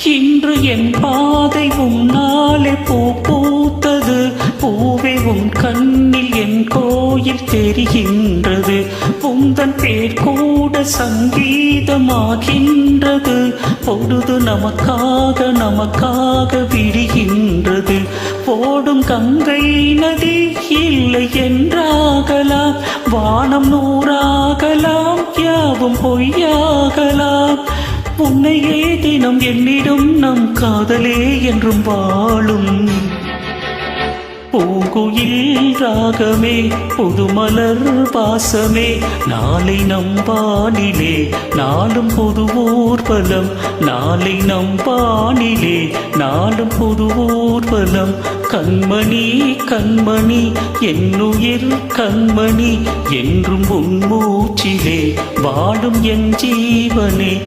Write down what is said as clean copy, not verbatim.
இன்று என் பாதை உன்னாலே பூத்தது. பூவே உன் கண்ணில் என் கோயில் தெரிகின்றது. உந்தன் பேர் கூட சங்கீதமாகின்றது. பொழுது நமக்காக விடுகின்றது. ஓடும் கங்கை நதி இல்லை என்றாகலாம். வானம் நூறாகலாம், யாவும் பொய்யாகலாம். உன்னையே தினம் என்னிடும் நம் காதலே என்றும் வாழும். பூங்குயில் ராகமே, புதுமலர் வாசமே, நாளை நம்பானிலே நாளும் புது ஊர்வலம். நாளை நம்பானிலே நாளும் புது ஊர்வலம். கண்மணி கண்மணி என்னுயிர் கண்மணி, என்றும் உன் மூச்சிலே வாழும் என் ஜீவனே.